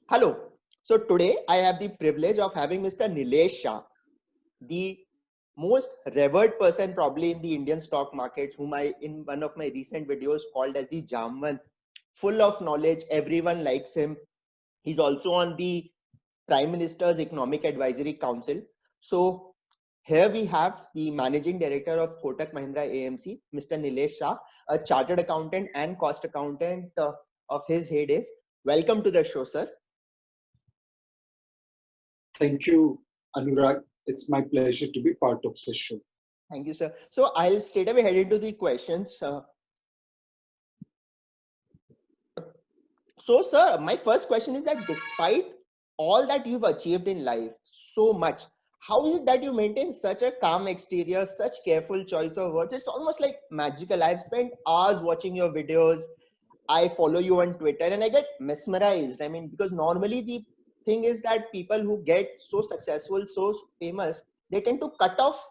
Hello. So today I have the privilege of having Mr. Nilesh Shah, the most revered person probably in the Indian stock market, whom I in one of my recent videos called as the Jamwan, full of knowledge. Everyone likes him. He's also on the Prime Minister's Economic Advisory Council. So here we have the Managing Director of Kotak-Mahindra AMC, Mr. Nilesh Shah, a chartered accountant and cost accountant of his heydays. Welcome to the show, sir. Thank you, Anurag. It's my pleasure to be part of this show. Thank you, sir. So I'll straight away head into the questions. So, sir, my first question is that despite all that you've achieved in life, so much, how is it that you maintain such a calm exterior, such careful choice of words? It's almost like magical. I've spent hours watching your videos. I follow you on Twitter and I get mesmerized. I mean, because normally the thing is that people who get so successful, so famous, they tend to cut off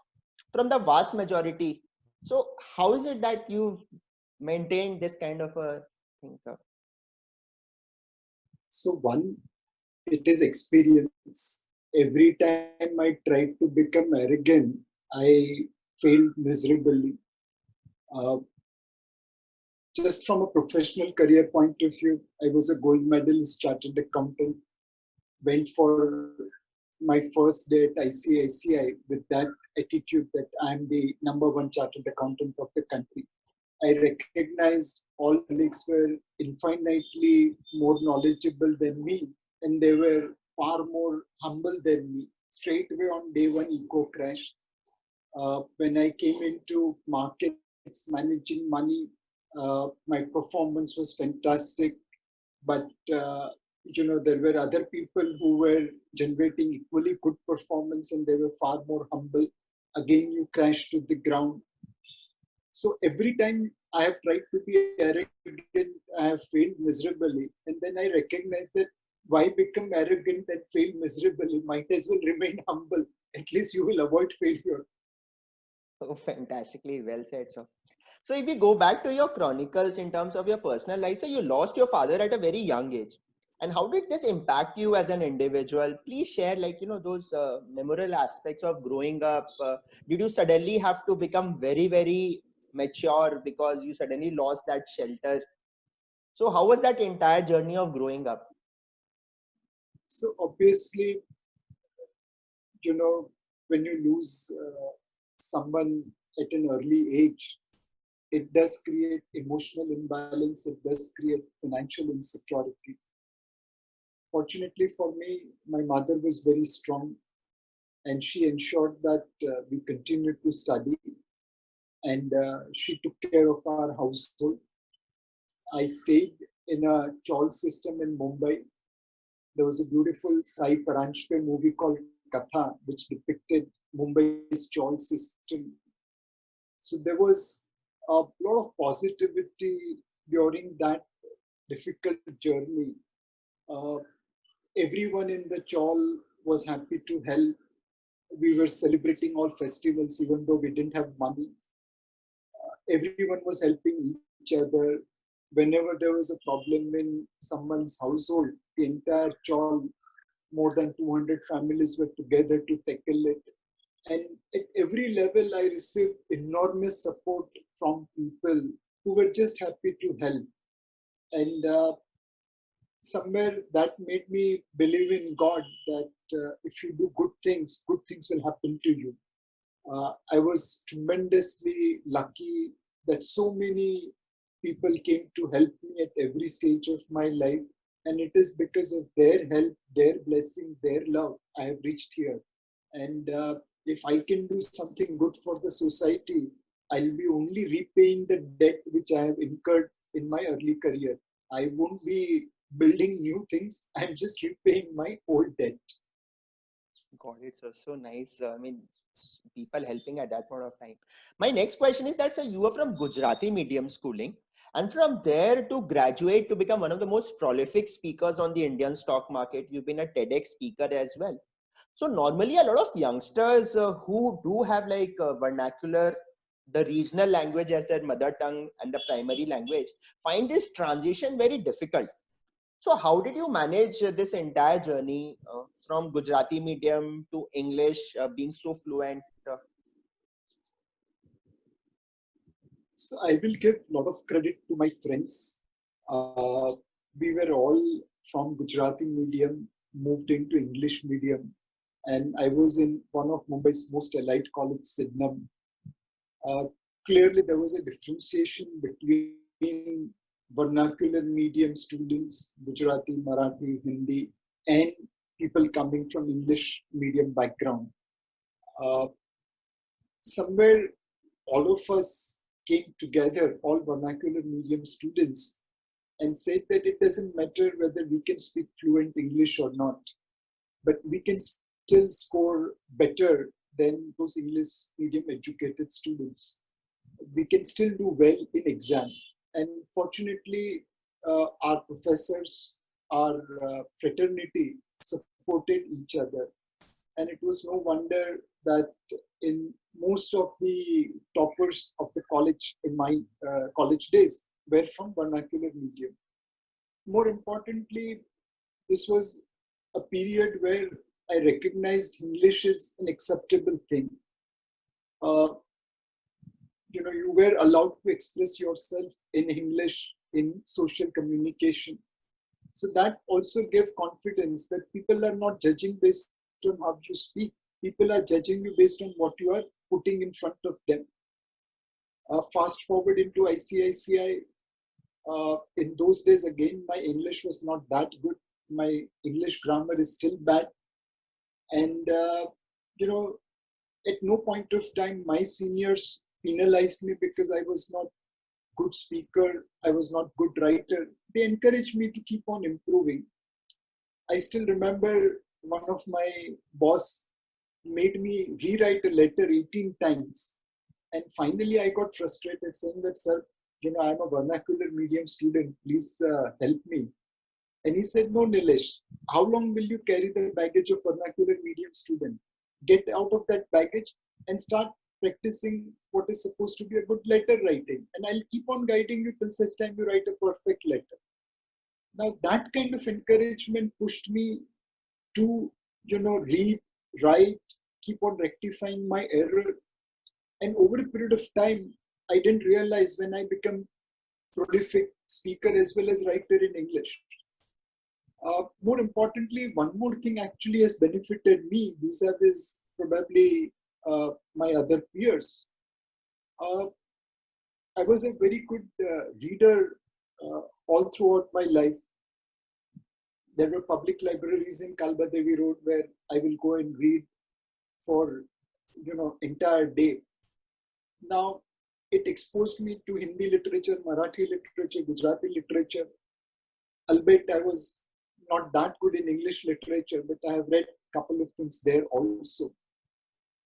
from the vast majority. So how is it that you've maintained this kind of a thing, sir? So, one, it is experience. Every time I tried to become arrogant, I failed miserably. Uh, just from a professional career point of view, I was a gold medalist chartered accountant, went for my first day at ICICI with that attitude that I'm the number one chartered accountant of the country. I recognized all colleagues were infinitely more knowledgeable than me, and they were far more humble than me. Straight away on day one, ego crash. When I came into markets, managing money, my performance was fantastic. But there were other people who were generating equally good performance, and they were far more humble. Again, you crash to the ground. So every time I have tried to be arrogant, I have failed miserably. And then I recognize that why become arrogant and fail miserably? Might as well remain humble. At least you will avoid failure. Oh, fantastically well said, sir. So if we go back to your chronicles in terms of your personal life, so you lost your father at a very young age. And how did this impact you as an individual? Please share those memorable aspects of growing up. Did you suddenly have to become very, very mature because you suddenly lost that shelter? So how was that entire journey of growing up? So obviously, when you lose someone at an early age, it does create emotional imbalance, it does create financial insecurity. Fortunately for me, my mother was very strong and she ensured that we continued to study and she took care of our household. I stayed in a chawl system in Mumbai. There was a beautiful Sai Paranjpe movie called Katha, which depicted Mumbai's chawl system. So there was a lot of positivity during that difficult journey. Uh, Everyone in the chawl was happy to help. We were celebrating all festivals, even though we didn't have money. Everyone was helping each other. Whenever there was a problem in someone's household, the entire chawl, more than 200 families were together to tackle it. And at every level, I received enormous support from people who were just happy to help. And somewhere that made me believe in God that if you do good things will happen to you. I was tremendously lucky that so many people came to help me at every stage of my life. And it is because of their help, their blessing, their love, I have reached here. And if I can do something good for the society, I'll be only repaying the debt which I have incurred in my early career. I won't be building new things. I'm just repaying my old debt. Got it. So nice. I mean, people helping at that point of time. My next question is that, sir, you are from Gujarati Medium schooling, and from there to graduate to become one of the most prolific speakers on the Indian stock market. You've been a TEDx speaker as well. So normally, a lot of youngsters who do have vernacular, the regional language as their mother tongue and the primary language, find this transition very difficult. So how did you manage this entire journey from Gujarati medium to English, being so fluent? So I will give a lot of credit to my friends. We were all from Gujarati medium, moved into English medium, and I was in one of Mumbai's most elite college, Sidnam. Uh, Clearly, there was a differentiation between vernacular medium students, Gujarati, Marathi, Hindi, and people coming from English medium background. Uh, Somewhere, all of us came together, all vernacular medium students, and said that it doesn't matter whether we can speak fluent English or not, but we can still score better than those English medium educated students. We can still do well in exam. And fortunately, our professors, our fraternity supported each other. And it was no wonder that in most of the toppers of the college in my college days were from vernacular medium. More importantly, this was a period where I recognized English is an acceptable thing. Uh, you were allowed to express yourself in English in social communication. So that also gave confidence that people are not judging based on how you speak. People are judging you based on what you are putting in front of them. Fast forward into ICICI. In those days, again, my English was not that good. My English grammar is still bad. And, at no point of time, my seniors penalized me because I was not good speaker. I was not good writer. They encouraged me to keep on improving. I still remember one of my boss made me rewrite a letter 18 times. And finally, I got frustrated saying that, sir, I'm a vernacular medium student. Please help me. And he said, no, Nilesh, how long will you carry the baggage of vernacular medium student? Get out of that baggage and start practicing what is supposed to be a good letter writing. And I'll keep on guiding you till such time you write a perfect letter. Now, that kind of encouragement pushed me to, read, write, keep on rectifying my error. And over a period of time, I didn't realize when I become prolific speaker as well as writer in English. More importantly, one more thing actually has benefited me vis-a-vis probably my other peers. Uh, I was a very good reader all throughout my life. There were public libraries in Kalba Devi Road where I will go and read for entire day. Now, it exposed me to Hindi literature, Marathi literature, Gujarati literature. Albeit I was not that good in English literature, but I have read a couple of things there also.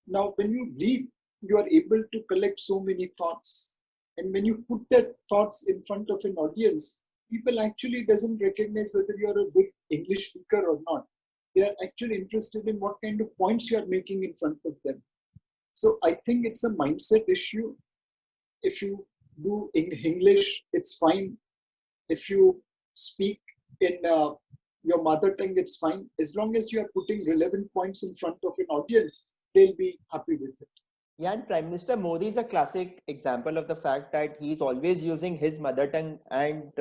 Now, when you read, you are able to collect so many thoughts. And when you put that thoughts in front of an audience, people actually doesn't recognize whether you are a good English speaker or not. They are actually interested in what kind of points you are making in front of them. So I think it's a mindset issue. If you do in English, it's fine. If you speak in your mother tongue, it's fine. As long as you are putting relevant points in front of an audience, they'll be happy with it. Yeah, and Prime Minister Modi is a classic example of the fact that he's always using his mother tongue and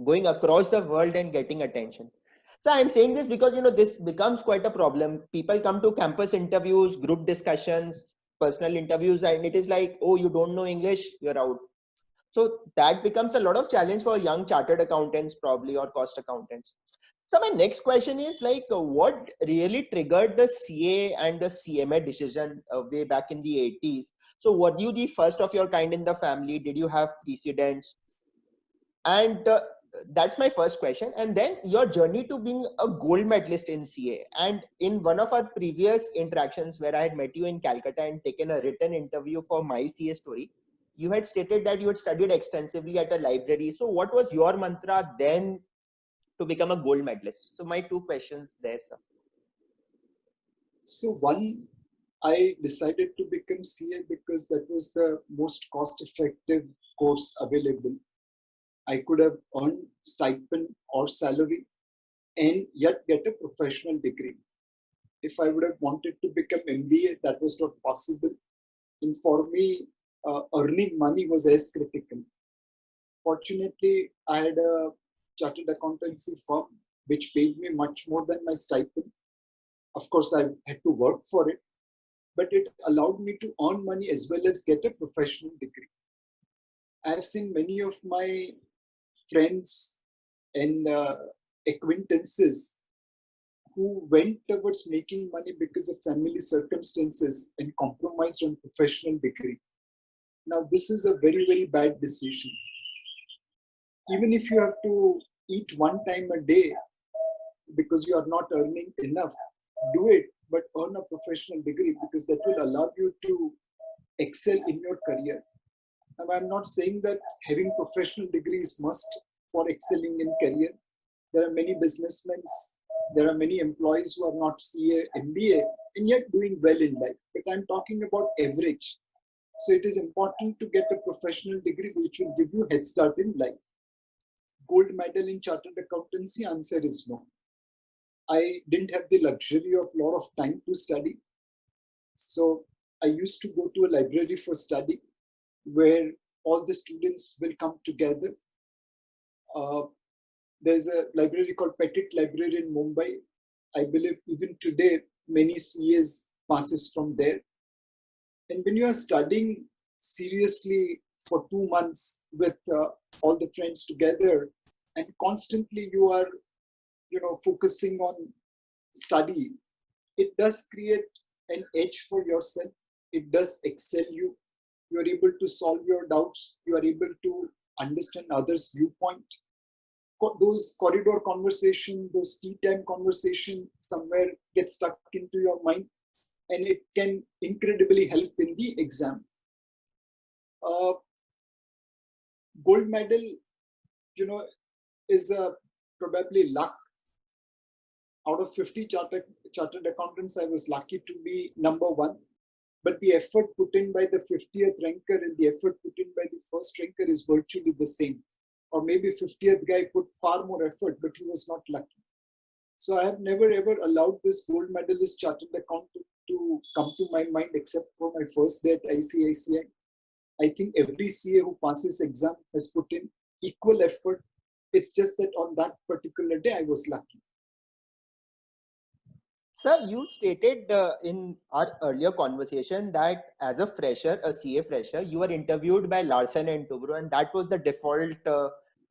going across the world and getting attention. So I'm saying this because, this becomes quite a problem. People come to campus interviews, group discussions, personal interviews, and it is like, oh, you don't know English, you're out. So that becomes a lot of challenge for young chartered accountants probably, or cost accountants. So my next question is like, what really triggered the CA and the CMA decision way back in the 80s? So were you the first of your kind in the family? Did you have precedents? And that's my first question. And then your journey to being a gold medalist in CA. And in one of our previous interactions where I had met you in Calcutta and taken a written interview for my CA story, you had stated that you had studied extensively at a library. So what was your mantra then to become a gold medalist? So my two questions there, sir. So one, I decided to become CA because that was the most cost-effective course available. I could have earned stipend or salary and yet get a professional degree. If I would have wanted to become MBA, that was not possible. And for me, earning money was as critical. Fortunately, I had a chartered accountancy firm which paid me much more than my stipend. Of course, I had to work for it, but it allowed me to earn money as well as get a professional degree. I have seen many of my friends and acquaintances who went towards making money because of family circumstances and compromised on professional degree. Now, this is a very, very bad decision. Even if you have to eat one time a day because you are not earning enough, do it, but earn a professional degree because that will allow you to excel in your career. Now, I'm not saying that having professional degrees must for excelling in career. There are many businessmen, there are many employees who are not CA, MBA, and yet doing well in life. But I'm talking about average. So it is important to get a professional degree which will give you head start in life. Gold medal in chartered accountancy, answer is no. I didn't have the luxury of a lot of time to study. So I used to go to a library for study where all the students will come together. There's a library called Petit Library in Mumbai. I believe even today, many CAs passes from there. And when you are studying seriously for 2 months with all the friends together, and constantly you are, focusing on study, it does create an edge for yourself. It does excel you. You are able to solve your doubts. You are able to understand others' viewpoint. Those corridor conversation, those tea time conversation somewhere get stuck into your mind, and it can incredibly help in the exam. Gold medal, is probably luck. Out of 50 chartered accountants, I was lucky to be number one. But the effort put in by the 50th ranker and the effort put in by the first ranker is virtually the same. Or maybe 50th guy put far more effort, but he was not lucky. So I have never ever allowed this gold medalist chartered accountant to come to my mind except for my first day at ICICI. I think every CA who passes exam has put in equal effort. It's just that on that particular day, I was lucky. Sir, you stated in our earlier conversation that as a fresher, a CA fresher, you were interviewed by Larsen and Toubro, and that was the default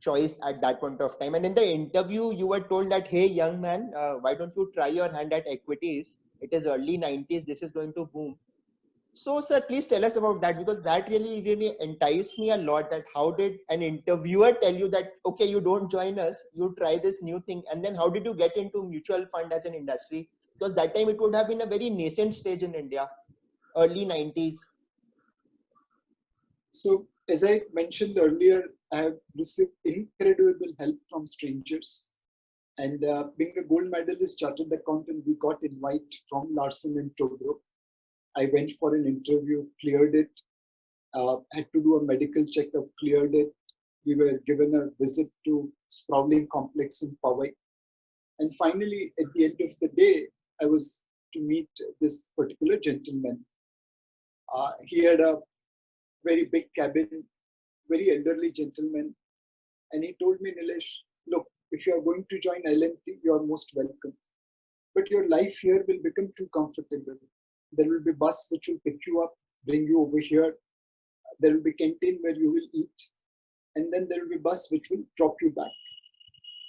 choice at that point of time. And in the interview, you were told that, hey, young man, why don't you try your hand at equities? It is early 90s. This is going to boom. So, sir, please tell us about that, because that really, really enticed me a lot. That how did an interviewer tell you that, okay, you don't join us, you try this new thing, and then how did you get into mutual fund as an industry? Because that time it would have been a very nascent stage in India, early 90s. So, as I mentioned earlier, I have received incredible help from strangers. And being a gold medalist chartered accountant, we got invite from Larsen and Toubro. I went for an interview, cleared it, had to do a medical checkup, cleared it. We were given a visit to Sprawling Complex in Powai. And finally, at the end of the day, I was to meet this particular gentleman. He had a very big cabin, very elderly gentleman. And he told me, Nilesh, look, if you are going to join L&T, you are most welcome. But your life here will become too comfortable. There will be bus which will pick you up, bring you over here. There will be canteen where you will eat. And then there will be bus which will drop you back.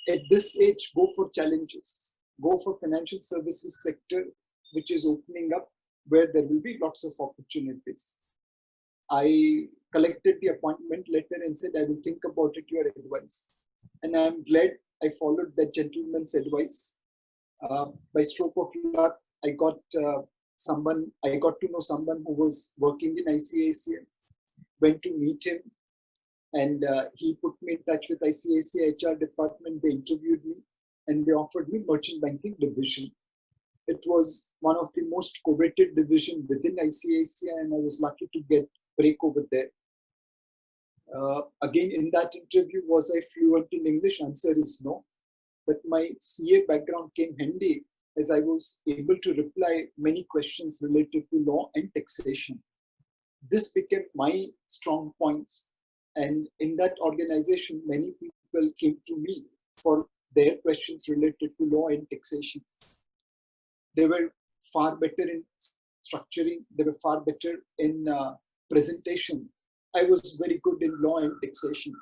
At this age, go for challenges. Go for financial services sector, which is opening up, where there will be lots of opportunities. I collected the appointment letter and said, I will think about it, your advice. And I am glad I followed that gentleman's advice. By stroke of luck, I got to know someone who was working in ICICI, went to meet him, and he put me in touch with ICICI HR department. They interviewed me and they offered me merchant banking division. It was one of the most coveted division within ICICI, and I was lucky to get break over there. Again, in that interview, was I fluent in English? Answer is no. But my CA background came handy as I was able to reply many questions related to law and taxation. This became my strong points. And in that organization, many people came to me for their questions related to law and taxation. They were far better in structuring, they were far better in presentation. I was very good in law and taxation.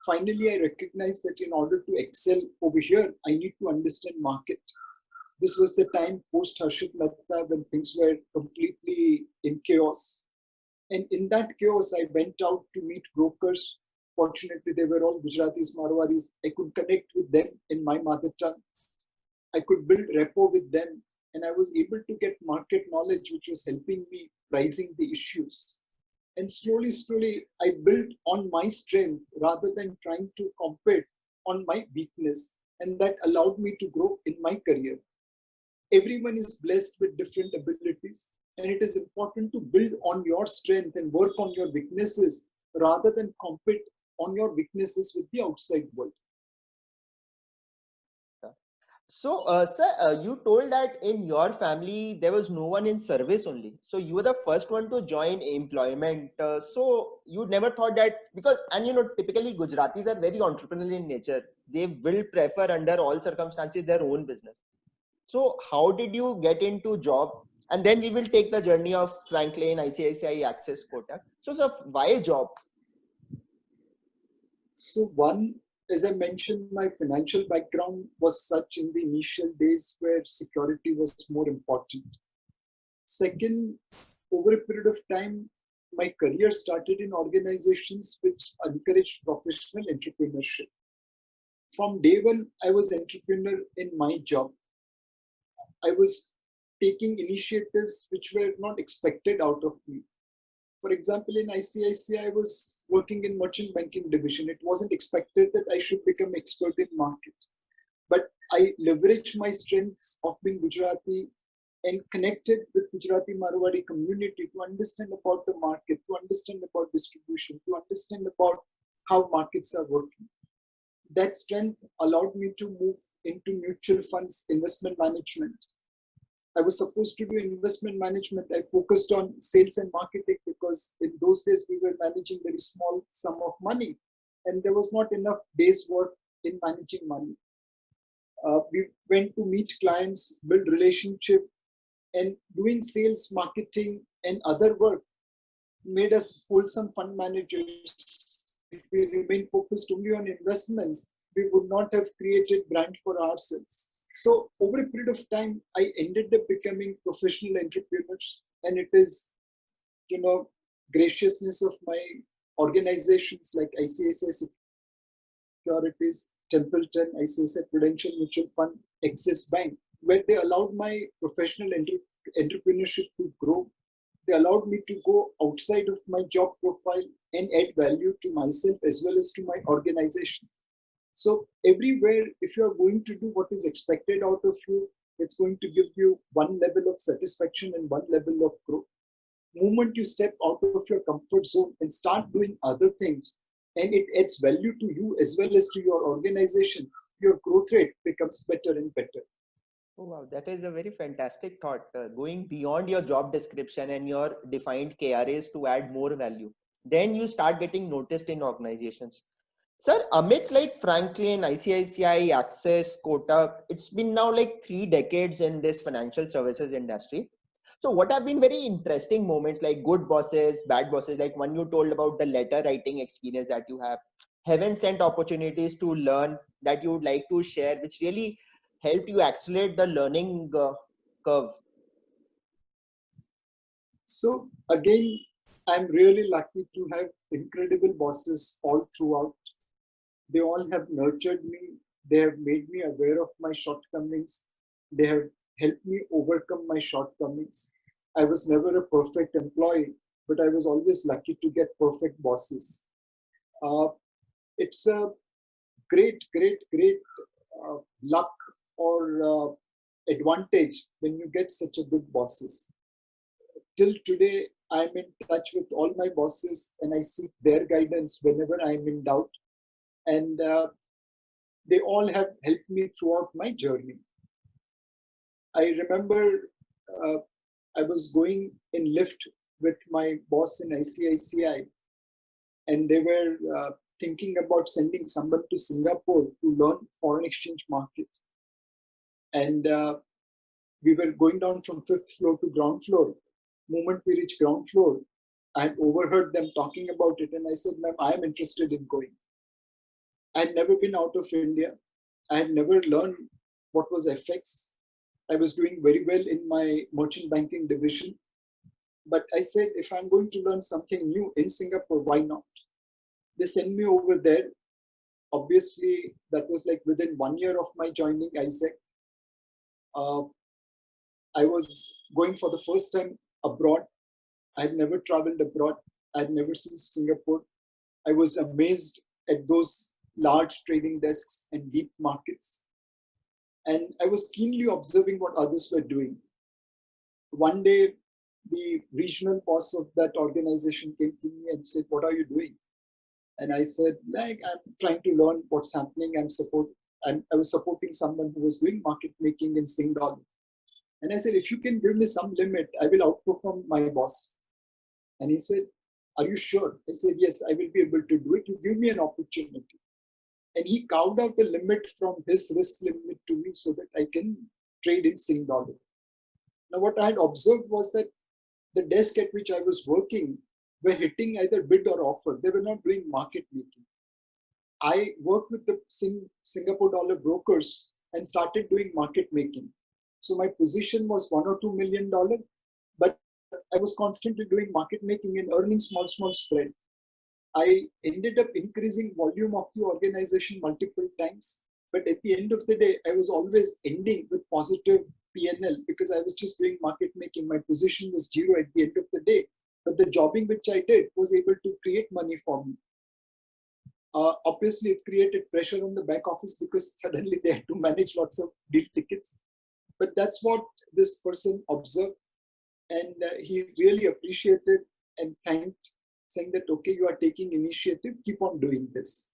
Finally, I recognized that in order to excel over here, I need to understand market. This was the time post Harshit Mehta when things were completely in chaos. And in that chaos, I went out to meet brokers. Fortunately, they were all Gujaratis, Marwaris. I could connect with them in my mother tongue. I could build rapport with them. And I was able to get market knowledge, which was helping me pricing the issues. And slowly, slowly, I built on my strength rather than trying to compete on my weakness. And that allowed me to grow in my career. Everyone is blessed with different abilities, and it is important to build on your strength and work on your weaknesses rather than compete on your weaknesses with the outside world. So, sir, you told that in your family there was no one in service only. So you were the first one to join employment. So you never thought that, because, and you know, typically Gujaratis are very entrepreneurial in nature. They will prefer under all circumstances their own business. So how did you get into job? And then we will take the journey of Franklin, ICICI, Access, Kotak. So, sir, why job? So one, as I mentioned, my financial background was such in the initial days where security was more important. Second, over a period of time, my career started in organizations which encouraged professional entrepreneurship. From day one, I was entrepreneur in my job. I was taking initiatives which were not expected out of me. For example, in ICICI, I was working in merchant banking division. It wasn't expected that I should become expert in market. But I leveraged my strengths of being Gujarati and connected with Gujarati Marwari community to understand about the market, to understand about distribution, to understand about how markets are working. That strength allowed me to move into mutual funds, investment management. I was supposed to do investment management. I focused on sales and marketing because in those days we were managing very small sum of money and there was not enough days work in managing money. We went to meet clients, build relationship, and doing sales, marketing, and other work made us wholesome fund managers. If we remain focused only on investments, we would not have created brand for ourselves. So over a period of time, I ended up becoming professional entrepreneurs, and it is, graciousness of my organizations like ICICI Securities, Templeton, ICICI Prudential Mutual Fund, Axis Bank, where they allowed my professional entrepreneurship to grow. They allowed me to go outside of my job profile and add value to myself as well as to my organization. So everywhere, if you are going to do what is expected out of you, it's going to give you one level of satisfaction and one level of growth. Moment you step out of your comfort zone and start doing other things, and it adds value to you as well as to your organization, your growth rate becomes better and better. Oh, wow, that is a very fantastic thought. Going beyond your job description and your defined KRAs to add more value. Then you start getting noticed in organizations. Sir, amidst like Franklin, ICICI, Access, Kotak, it's been now like 3 decades in this financial services industry. So what have been very interesting moments, like good bosses, bad bosses, like one you told about the letter writing experience that you have, heaven sent opportunities to learn that you would like to share, which really helped you accelerate the learning curve? So again, I'm really lucky to have incredible bosses all throughout. They all have nurtured me. They have made me aware of my shortcomings. They have helped me overcome my shortcomings. I was never a perfect employee, but I was always lucky to get perfect bosses. Uh, it's a great luck or advantage when you get such a good bosses. till today, I'm in touch with all my bosses and I seek their guidance whenever I'm in doubt. And they all have helped me throughout my journey. I remember uh, I was going in lift with my boss in ICICI, and they were thinking about sending someone to Singapore to learn foreign exchange market. And we were going down from 5th floor to ground floor. Moment we reached ground floor, I had overheard them talking about it, and I said, "Ma'am, I am interested in going." I had never been out of India. I had never learned what was FX. I was doing very well in my merchant banking division. But I said, if I'm going to learn something new in Singapore, why not? They sent me over there. Obviously, that was like within 1 year of my joining ISEC. I was going for the first time abroad. I had never traveled abroad. I had never seen Singapore. I was amazed at those large trading desks and deep markets. And I was keenly observing what others were doing. One day, the regional boss of that organization came to me and said, "What are you doing?" And I said, like, "I'm trying to learn what's happening. I was supporting someone who was doing market making in Sing dollar." And I said, "If you can give me some limit, I will outperform my boss." And he said, "Are you sure?" I said, "Yes, I will be able to do it. You give me an opportunity." And he carved out a limit from his risk limit to me so that I can trade in Sing dollar. Now, what I had observed was that the desk at which I was working were hitting either bid or offer. They were not doing market making. I worked with the Singapore dollar brokers and started doing market making. So my position was $1 or $2 million, but I was constantly doing market making and earning small spread. I ended up increasing volume of the organization multiple times, but at the end of the day, I was always ending with positive P&L because I was just doing market making. My position was zero at the end of the day, but the jobbing which I did was able to create money for me. Obviously, it created pressure on the back office because suddenly they had to manage lots of deal tickets. But that's what this person observed, and he really appreciated and thanked, saying that, "Okay, you are taking initiative, keep on doing this."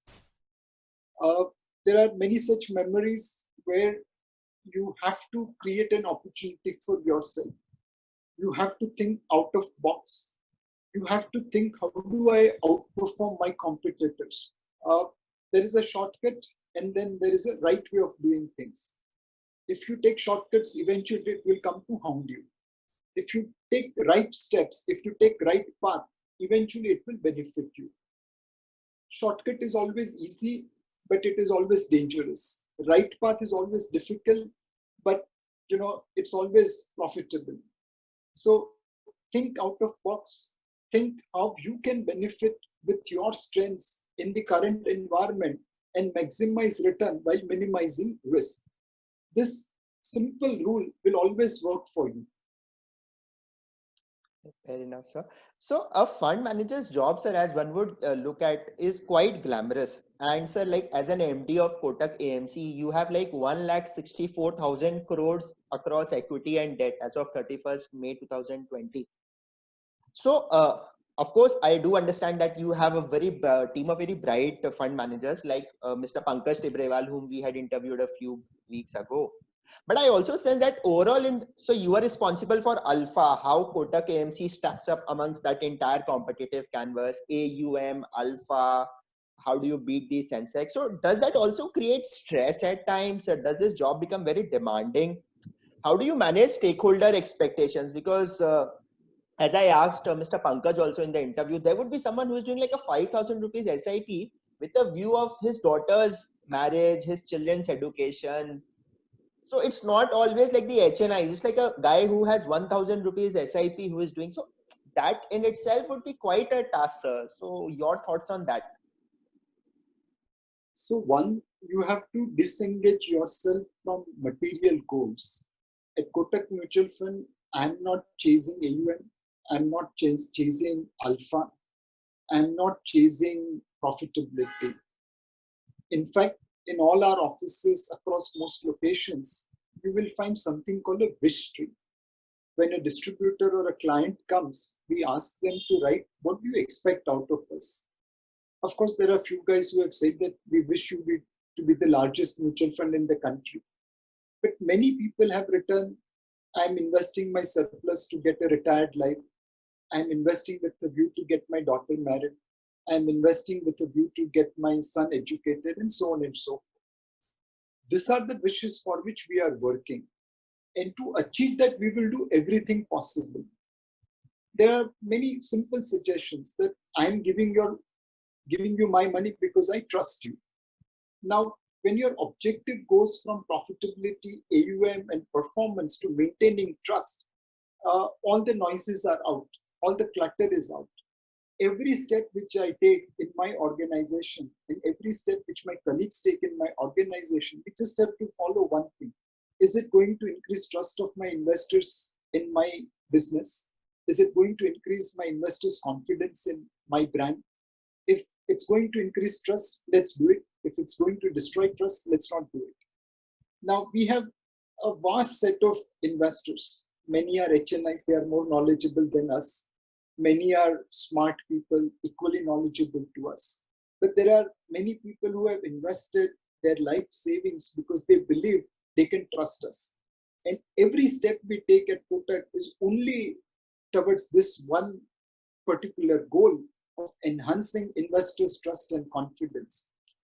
Uh, there are many such memories where you have to create an opportunity for yourself. You have to think out of box. You have to think, how do I outperform my competitors? Uh, there is a shortcut and then there is a right way of doing things. If you take shortcuts, eventually it will come to hound you. If you take right steps, if you take right path, eventually it will benefit you. Shortcut is always easy, but it is always dangerous. Right path is always difficult, but it's always profitable. So think out of box. Think how you can benefit with your strengths in the current environment and maximize return while minimizing risk. This simple rule will always work for you. Fair enough, sir. So a fund manager's job, sir, as one would look at, is quite glamorous. And sir, like as an MD of Kotak-AMC, you have like 1,64,000 crores across equity and debt as of 31st May 2020. So, of course, I do understand that you have a very team of very bright fund managers like Mr. Pankaj Tibrewal, whom we had interviewed a few weeks ago. But I also said that overall, so you are responsible for alpha, how Kotak-AMC stacks up amongst that entire competitive canvas, AUM, alpha, how do you beat the Sensex? So does that also create stress at times? Or does this job become very demanding? How do you manage stakeholder expectations? Because as I asked Mr. Pankaj also in the interview, there would be someone who is doing like a 5,000 rupees SIP with a view of his daughter's marriage, his children's education. So it's not always like the HNI. It's like a guy who has 1,000 rupees SIP who is doing. So that in itself would be quite a task, sir. So your thoughts on that? So one, you have to disengage yourself from material goals. At Kotak Mutual Fund, I'm not chasing AUM. I'm not chasing alpha. I'm not chasing profitability. In fact, in all our offices across most locations, you will find something called a wish tree. when a distributor or a client comes, we ask them to write, what do you expect out of us? Of course, there are a few guys who have said that we wish you to be the largest mutual fund in the country. But many people have written, I'm investing my surplus to get a retired life. I'm investing with a view to get my daughter married. I'm investing with a view to get my son educated, and so on and so forth. These are the wishes for which we are working. And to achieve that, we will do everything possible. There are many simple suggestions that I'm giving you my money because I trust you. Now, when your objective goes from profitability, AUM, and performance to maintaining trust, all the noises are out, all the clutter is out. Every step which I take in my organization and every step which my colleagues take in my organization, we just have to follow one thing. Is it going to increase trust of my investors in my business? Is it going to increase my investors' confidence in my brand? If it's going to increase trust, let's do it. If it's going to destroy trust, let's not do it. Now, we have a vast set of investors. Many are HNIs, they are more knowledgeable than us. Many are smart people, equally knowledgeable to us. But there are many people who have invested their life savings because they believe they can trust us. And every step we take at Kotak is only towards this one particular goal of enhancing investors' trust and confidence.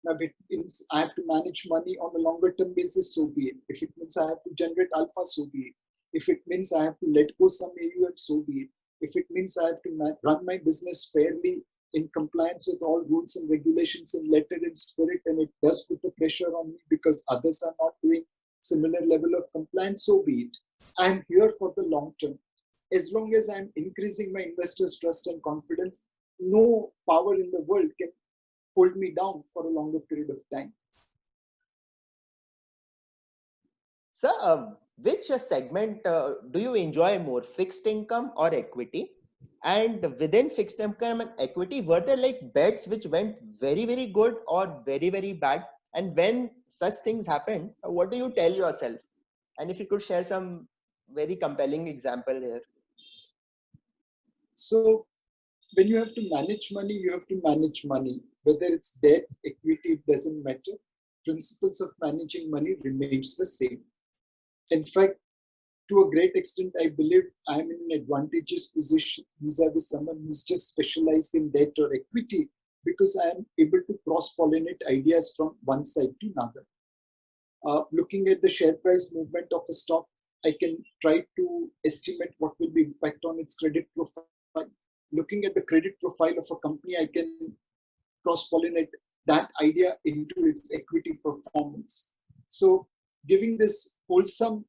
Now, if it means I have to manage money on a longer term basis, so be it. If it means I have to generate alpha, so be it. If it means I have to let go some AUM, so be it. If it means I have to run my business fairly in compliance with all rules and regulations in letter and spirit, and it does put a pressure on me because others are not doing similar level of compliance, so be it. I'm here for the long term. As long as I'm increasing my investors' trust and confidence, no power in the world can hold me down for a longer period of time. So, which segment do you enjoy more, fixed income or equity? And within fixed income and equity, were there like bets which went very, very good or very, very bad? And when such things happen, what do you tell yourself? And if you could share some very compelling example here. So, when you have to manage money, you have to manage money. Whether it's debt, equity, it doesn't matter. Principles of managing money remains the same. In fact, to a great extent, I believe I'm in an advantageous position vis-a-vis someone who's just specialized in debt or equity because I am able to cross-pollinate ideas from one side to another. Looking at the share price movement of a stock, I can try to estimate what will be impact on its credit profile. Looking at the credit profile of a company, I can cross-pollinate that idea into its equity performance. So giving this wholesome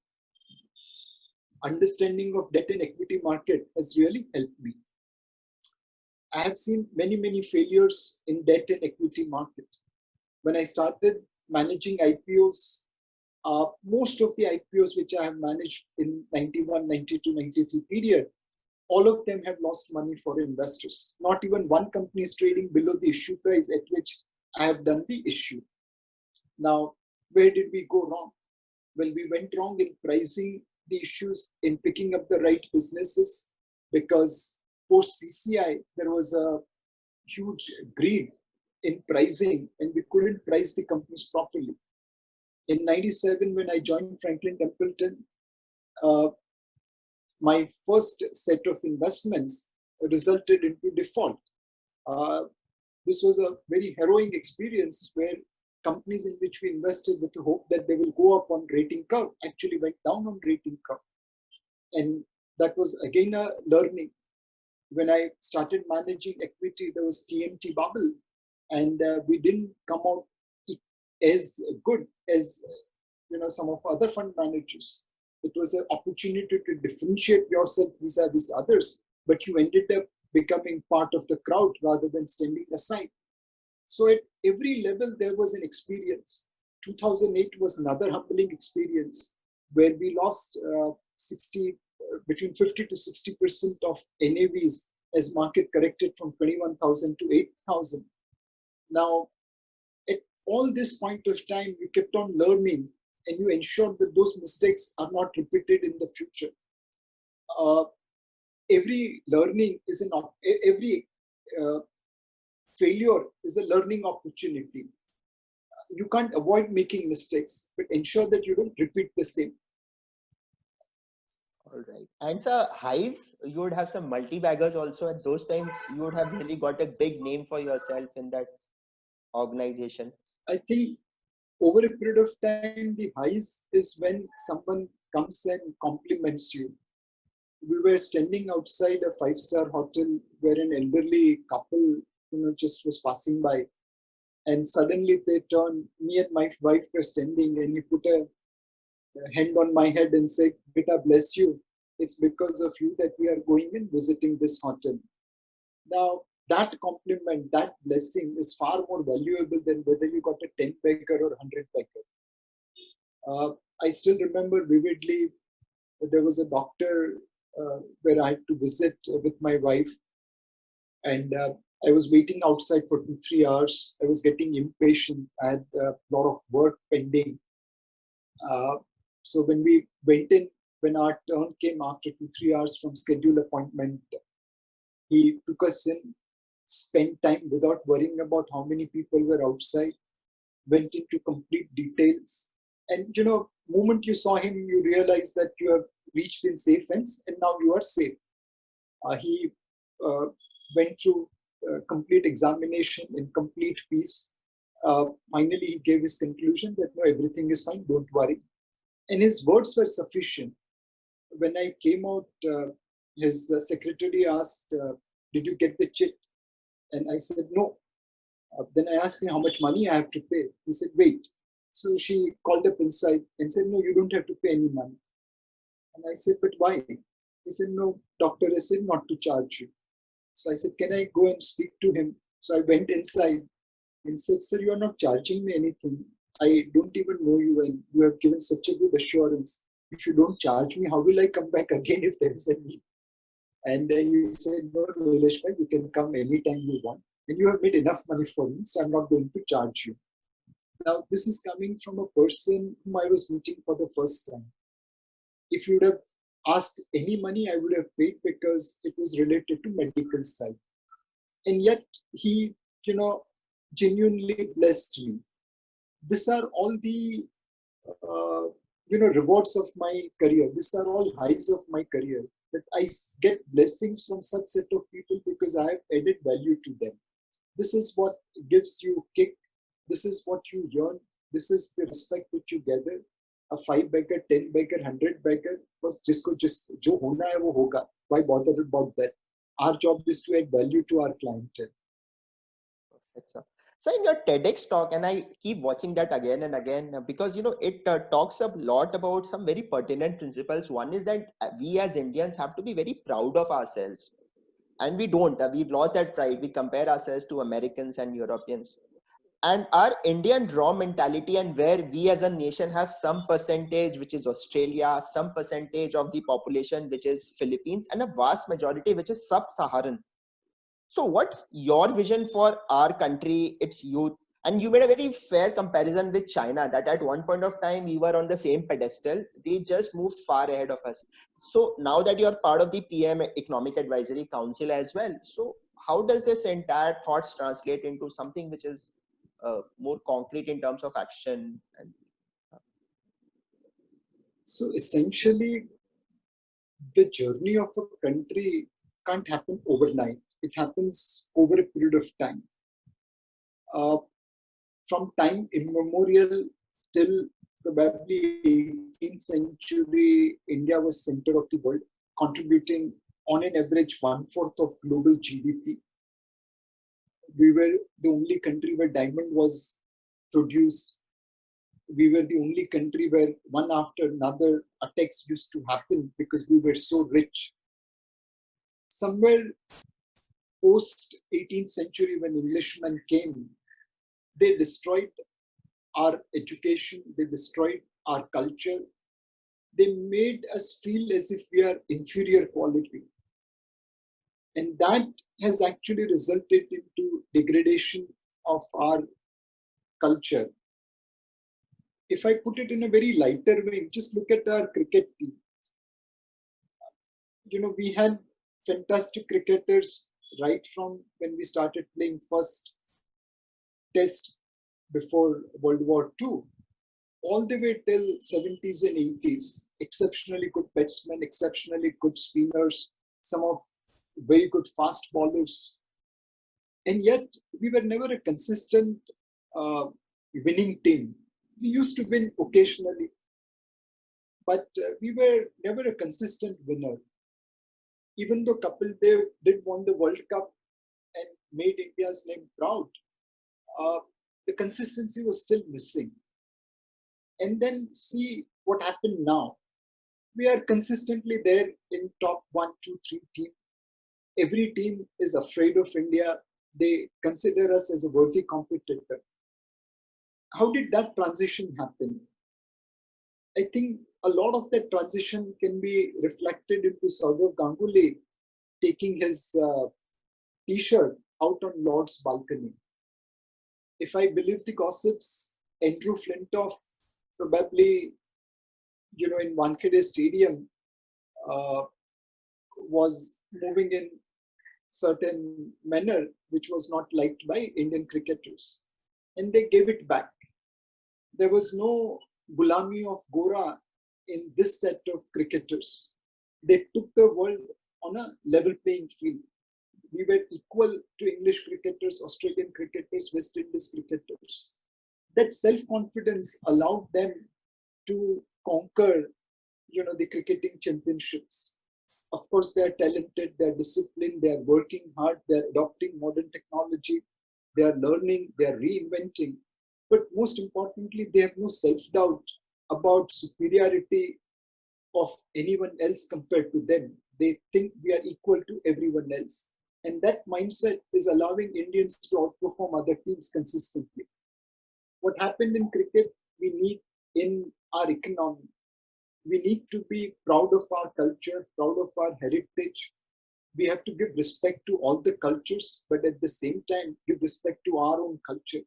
understanding of debt and equity market has really helped me. I have seen many, many failures in debt and equity market. When I started managing IPOs, most of the IPOs which I have managed in 91, 92, 93 period, all of them have lost money for investors. Not even one company is trading below the issue price at which I have done the issue. Now, where did we go wrong? Well, we went wrong in pricing the issues, in picking up the right businesses, because post CCI, there was a huge greed in pricing and we couldn't price the companies properly. In 97, when I joined Franklin Templeton, my first set of investments resulted into default. This was a very harrowing experience where companies in which we invested with the hope that they will go up on rating curve actually went down on rating curve. And that was again a learning. When I started managing equity, there was TMT bubble and we didn't come out as good as some of other fund managers. It was an opportunity to differentiate yourself vis-a-vis others, but you ended up becoming part of the crowd rather than standing aside. So at every level, there was an experience. 2008 was another humbling experience where we lost between 50 to 60% of NAVs as market corrected from 21,000 to 8,000. Now, at all this point of time, you kept on learning and you ensured that those mistakes are not repeated in the future. Every learning is every uh, failure is a learning opportunity. You can't avoid making mistakes, but ensure that you don't repeat the same. All right. And so highs, you would have some multi-baggers also. At those times, you would have really got a big name for yourself in that organization. I think over a period of time, the highs is when someone comes and compliments you. We were standing outside a 5-star hotel where an elderly couple, just was passing by, and suddenly they turned. Me and my wife were standing, and he put a hand on my head and said, "Beta, bless you. It's because of you that we are going and visiting this hotel." Now, that compliment, that blessing is far more valuable than whether you got a 10 bagger or 100 bagger. I still remember vividly, there was a doctor where I had to visit with my wife, and I was waiting outside for 2-3 hours. I was getting impatient. I had a lot of work pending. Uh, so when we went in, when our turn came after 2-3 hours from scheduled appointment, he took us in, spent time without worrying about how many people were outside, went into complete details. And moment you saw him, you realized that you have reached in safe hands and now you are safe. He uh, went through complete examination in complete peace. Finally, he gave his conclusion that no, everything is fine, don't worry. And his words were sufficient. When I came out, his secretary asked, "Did you get the chit?" And I said, "No." Then I asked him how much money I have to pay. He said, "Wait." So she called up inside and said, "No, you don't have to pay any money." And I said, "But why?" He said, "No, doctor has said not to charge you." So I said, "Can I go and speak to him?" So I went inside and said, "Sir, you are not charging me anything. I don't even know you, and you have given such a good assurance. If you don't charge me, how will I come back again if there is a need?" And he said, "No, Nilesh bhai, you can come anytime you want. And you have made enough money for me, so I'm not going to charge you." Now, this is coming from a person whom I was meeting for the first time. If you would have asked any money, I would have paid because it was related to medical side. And yet, he, genuinely blessed me. These are all the, rewards of my career. These are all highs of my career. That I get blessings from such set of people because I have added value to them. This is what gives you kick. This is what you yearn. This is the respect which you gather. A 5 bagger, 10 bagger, 100 bagger, was jisko just jo hona hai wo hoga. Why bother about that? Our job is to add value to our clientele. So in your TEDx talk, and I keep watching that again and again because it talks a lot about some very pertinent principles. One is that we as Indians have to be very proud of ourselves, and we don't. We've lost that pride. We compare ourselves to Americans and Europeans, and our Indian raw mentality, and where we as a nation have some percentage which is Australia, some percentage of the population which is Philippines, and a vast majority which is sub-Saharan. So what's your vision for our country, its youth? And you made a very fair comparison with China, that at one point of time we were on the same pedestal. They just moved far ahead of us. So now that you're part of the PM Economic Advisory Council as well, so how does this entire thoughts translate into something which is more concrete in terms of action? And So essentially, the journey of a country can't happen overnight. It happens over a period of time. From time immemorial till probably 18th century, India was center of the world, contributing on an average 1/4 of global GDP. We were the only country where diamond was produced. We were the only country where one after another attacks used to happen because we were so rich. Somewhere post 18th century, when Englishmen came, they destroyed our education, they destroyed our culture, they made us feel as if we are inferior quality. And that has actually resulted into degradation of our culture. If I put it in a very lighter way, just look at our cricket team. we had fantastic cricketers right from when we started playing first test before World War II, all the way till 70s and 80s. Exceptionally good batsmen, exceptionally good spinners, some of very good fast bowlers. And yet, we were never a consistent winning team. We used to win occasionally, but we were never a consistent winner. Even though Kapil Dev did won the World Cup and made India's name proud, uh, the consistency was still missing. And then see what happened now. We are consistently there in top 1, 2, 3 team. Every team is afraid of India. They consider us as a worthy competitor. How did that transition happen? I think a lot of that transition can be reflected into Saurav Ganguly taking his t-shirt out on Lord's balcony. If I believe the gossips, Andrew Flintoff probably, in Wankhede Stadium uh, was moving in certain manner which was not liked by Indian cricketers, and they gave it back. There was no gulami of Gora in this set of cricketers. They took the world on a level playing field. We were equal to English cricketers, Australian cricketers, West Indies cricketers. That self-confidence allowed them to conquer, the cricketing championships. Of course, they are talented, they are disciplined, they are working hard, they are adopting modern technology, they are learning, they are reinventing. But most importantly, they have no self-doubt about superiority of anyone else compared to them. They think we are equal to everyone else. And that mindset is allowing Indians to outperform other teams consistently. What happened in cricket, we need in our economy. We need to be proud of our culture, proud of our heritage. We have to give respect to all the cultures, but at the same time, give respect to our own culture.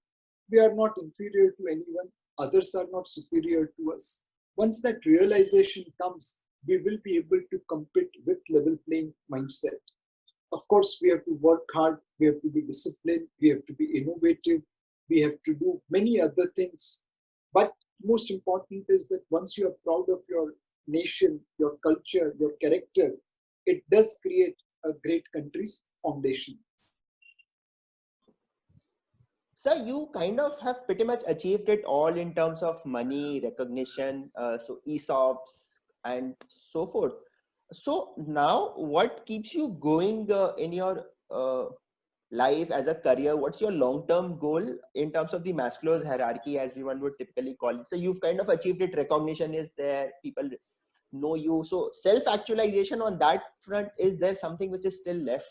We are not inferior to anyone. Others are not superior to us. Once that realization comes, we will be able to compete with level playing mindset. Of course, we have to work hard. We have to be disciplined. We have to be innovative. We have to do many other things. But most important is that once you are proud of your nation, your culture, your character, it does create a great country's foundation. So you kind of have pretty much achieved it all in terms of money, recognition, so ESOPs and so forth. So now what keeps you going in your life as a career? What's your long-term goal in terms of the Maslow's hierarchy, as one would typically call it? So you've kind of achieved it. Recognition is there. People know you. So self-actualization on that front, is there something which is still left?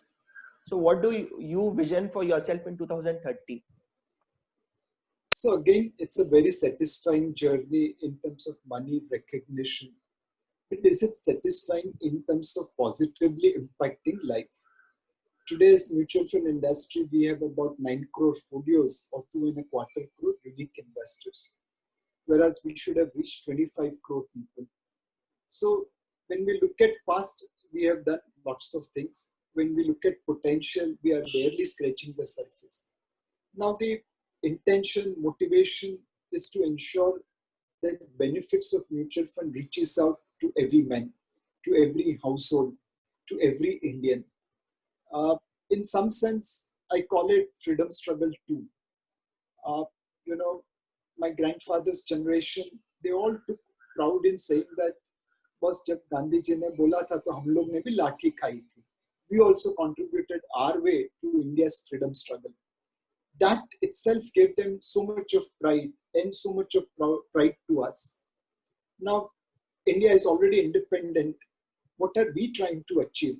So what do you vision for yourself in 2030? So again, it's a very satisfying journey in terms of money recognition. But is it satisfying in terms of positively impacting life? Today's mutual fund industry, we have about 9 crore folios or 2.25 crore unique investors, whereas we should have reached 25 crore people. So when we look at past, we have done lots of things. When we look at potential, we are barely scratching the surface. Now the intention, motivation is to ensure that benefits of mutual fund reaches out to every man, to every household, to every Indian. In some sense, I call it freedom struggle too. Uh, you know, my grandfather's generation, they all took proud in saying that बस जब गांधी जी ने बोला था तो हम लोग ने भी लाठी खाई थी. We also contributed our way to India's freedom struggle. That itself gave them so much of pride and so much of pride to us. Now, India is already independent. What are we trying to achieve?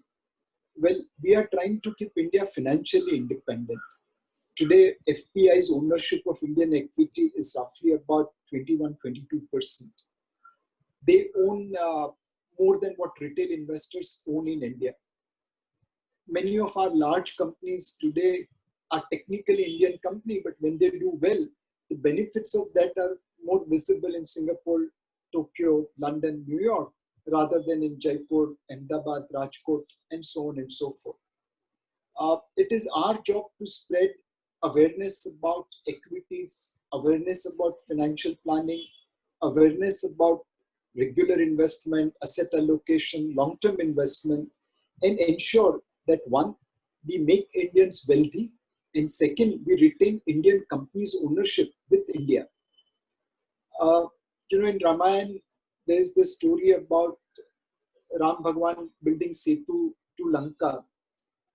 Well, we are trying to keep India financially independent. Today, FPI's ownership of Indian equity is roughly about 21-22%. They own more than what retail investors own in India. Many of our large companies today are technically Indian company, but when they do well, the benefits of that are more visible in Singapore, Tokyo, London, New York, rather than in Jaipur, Ahmedabad, Rajkot, and so on and so forth. It is our job to spread awareness about equities, awareness about financial planning, awareness about regular investment, asset allocation, long-term investment, and ensure that one, we make Indians wealthy, and second, we retain Indian companies' ownership with India. Uh, in Ramayana, there's the story about Ram Bhagwan building Setu to Lanka,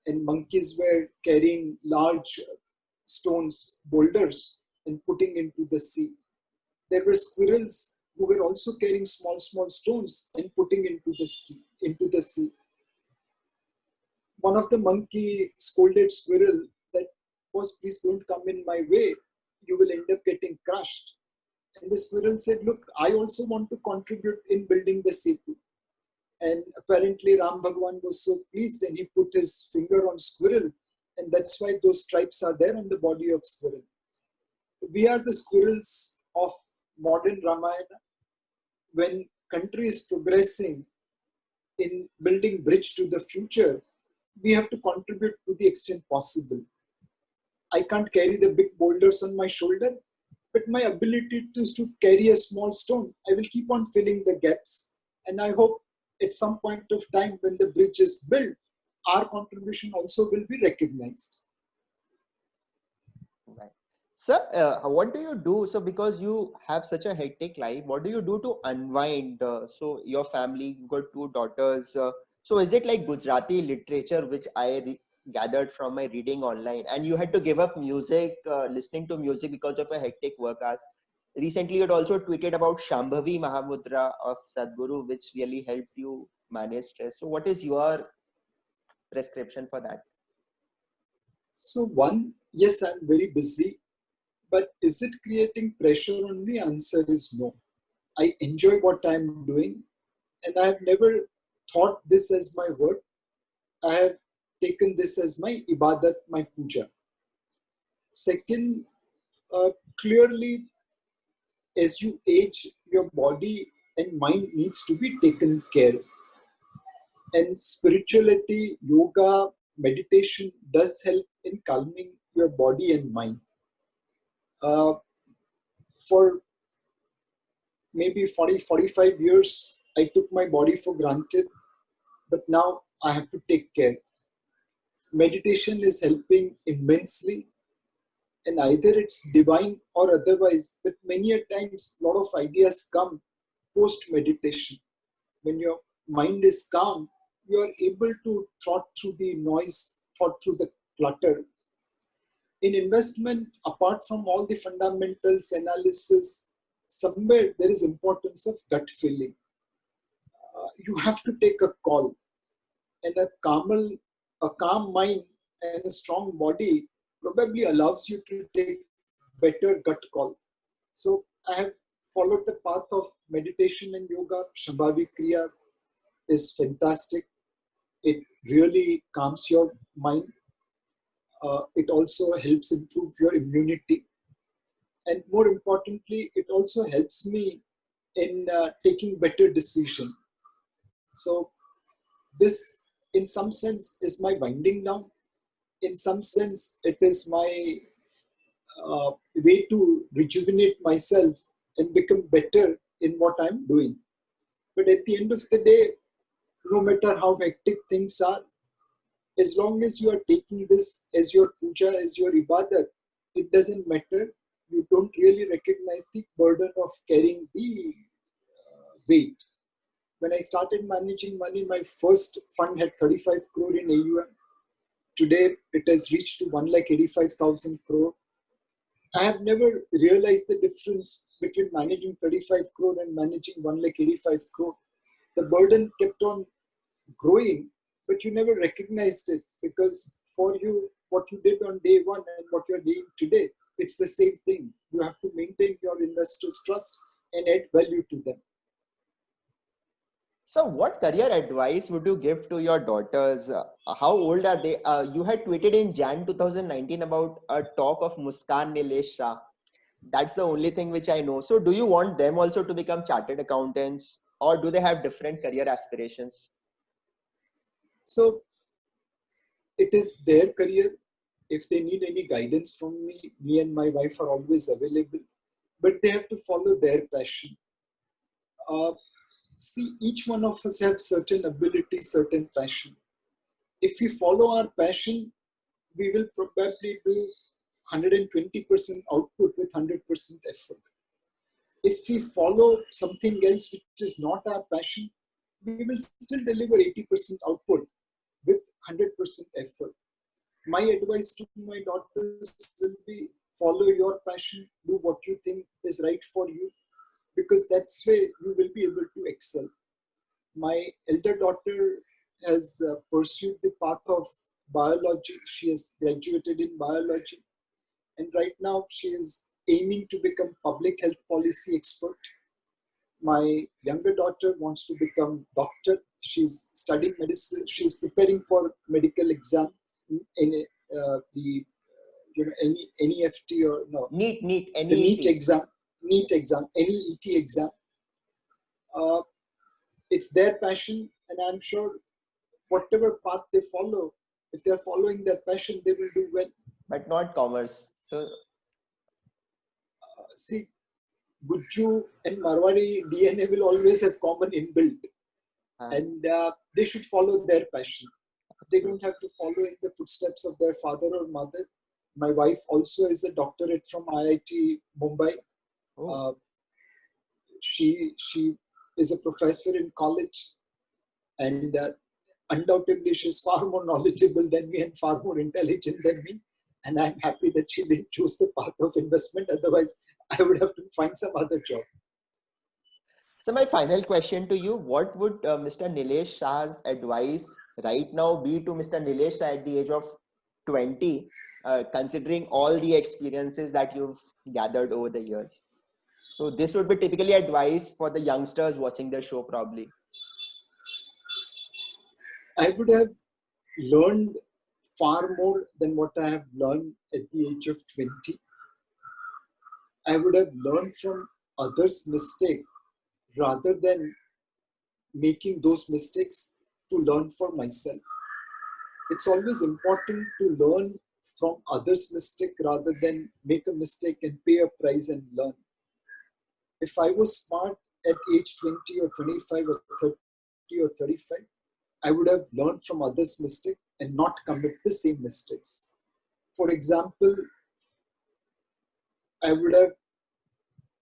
and monkeys were carrying large stones, boulders, and putting into the sea. There were squirrels who were also carrying small, small stones and putting into the sea. One of the monkey scolded squirrel that, boss, please don't come in my way. You will end up getting crushed. And the squirrel said, look, I also want to contribute in building the setu. And apparently Ram Bhagwan was so pleased and he put his finger on squirrel. And that's why those stripes are there on the body of squirrel. We are the squirrels of modern Ramayana. When country is progressing in building bridge to the future, we have to contribute to the extent possible. I can't carry the big boulders on my shoulder, but my ability is to carry a small stone. I will keep on filling the gaps. And I hope at some point of time when the bridge is built, our contribution also will be recognized. Right. Sir, what do you do? So because you have such a hectic life, what do you do to unwind? So your family, you got two daughters. So is it like Gujarati literature, which I gathered from my reading online, and you had to give up music, listening to music because of a hectic work hours? Recently, you had also tweeted about Shambhavi Mahamudra of Sadhguru, which really helped you manage stress. So what is your prescription for that? So one, yes, I'm very busy, but is it creating pressure on me? Answer is no. I enjoy what I'm doing, and I have never thought this as my work. I have taken this as my ibadat, my puja. Second, clearly, as you age, your body and mind needs to be taken care. And spirituality, yoga, meditation does help in calming your body and mind. Uh, for maybe 40, 45 years, I took my body for granted, but now I have to take care. Meditation is helping immensely, and either it's divine or otherwise, but many a times a lot of ideas come post meditation. When your mind is calm, you are able to thought through the noise, thought through the clutter. In investment, apart from all the fundamentals analysis, somewhere there is importance of gut feeling. You have to take a call, and a calm mind and a strong body probably allows you to take better gut call. So I have followed the path of meditation and yoga. Shambhavi Kriya is fantastic. It really calms your mind. It also helps improve your immunity. And more importantly, it also helps me in taking better decision. So this, in some sense, is my winding down. In some sense, it is my way to rejuvenate myself and become better in what I'm doing. But at the end of the day, no matter how hectic things are, as long as you are taking this as your puja, as your ibadat, it doesn't matter. You don't really recognize the burden of carrying the weight. When I started managing money, my first fund had 35 crore in AUM. Today, it has reached to 1,85,000 crore. I have never realized the difference between managing 35 crore and managing 1,85,000 crore. The burden kept on growing, but you never recognized it because for you, what you did on day one and what you're doing today, it's the same thing. You have to maintain your investors' trust and add value to them. So what career advice would you give to your daughters? How old are they? You had tweeted in Jan 2019 about a talk of Muskan Nilesh Shah. That's the only thing which I know. So do you want them also to become chartered accountants? or do they have different career aspirations? So it is their career. If they need any guidance from me, me and my wife are always available, but they have to follow their passion. See, each one of us have certain ability, certain passion. If we follow our passion, we will probably do 120% output with 100% effort. If we follow something else which is not our passion, we will still deliver 80% output with 100% effort. My advice to my daughters will be follow your passion, do what you think is right for you, because that's way you will be able to excel. My elder daughter has pursued the path of biology. She has graduated in biology, and right now she is aiming to become public health policy expert. My younger daughter wants to become doctor. She's studying medicine. She's preparing for medical exam in the any NEFT or no NEET, the NEET NEET. exam, NEET exam. It's their passion, and I'm sure whatever path they follow, if they're following their passion, they will do well. But not commerce. So See, Gujju and Marwari DNA will always have common inbuilt, and they should follow their passion. They don't have to follow in the footsteps of their father or mother. My wife also is a doctorate from IIT Mumbai. oh. She is a professor in college, and undoubtedly she's far more knowledgeable than me and far more intelligent than me. And I'm happy that she didn't choose the path of investment. Otherwise, I would have to find some other job. So my final question to you, what would Mr. Nilesh Shah's advice right now be to Mr. Nilesh Shah at the age of 20, considering all the experiences that you've gathered over the years? So this would be typically advice for the youngsters watching the show probably. I would have learned far more than what I have learned at the age of 20. I would have learned from others' mistakes rather than making those mistakes to learn for myself. It's always important to learn from others' mistake rather than make a mistake and pay a price and learn. If I was smart at age 20 or 25 or 30 or 35, I would have learned from others' mistake and not commit the same mistakes. For example, I would have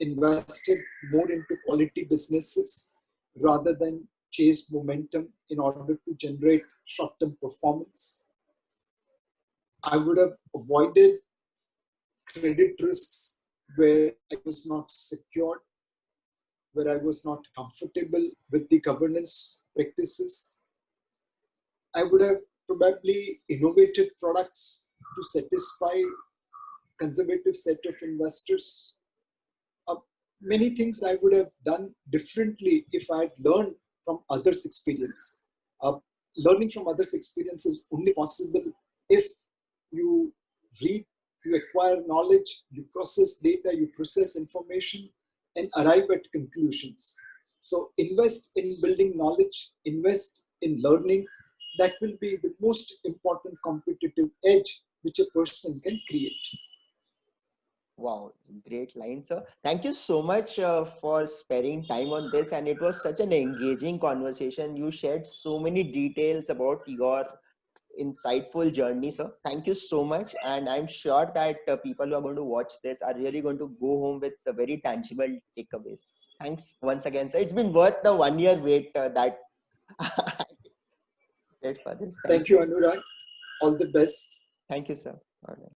invested more into quality businesses rather than chase momentum in order to generate short-term performance. I would have avoided credit risks where I was not secured, where I was not comfortable with the governance practices. I would have probably innovated products to satisfy conservative set of investors. Many things I would have done differently if I had learned from others' experience. Learning from others' experience is only possible if you read, you acquire knowledge, you process data, you process information, and arrive at conclusions. So invest in building knowledge, invest in learning. That will be the most important competitive edge which a person can create. Wow, great line, sir. Thank you so much for sparing time on this. And it was such an engaging conversation. You shared so many details about your insightful journey, sir. Thank you so much. And I'm sure that people who are going to watch this are really going to go home with very tangible takeaways. Thanks once again, sir. It's been worth the 1 year wait that I did for this. Thank you, Anurag. All the best. Thank you, sir. All right.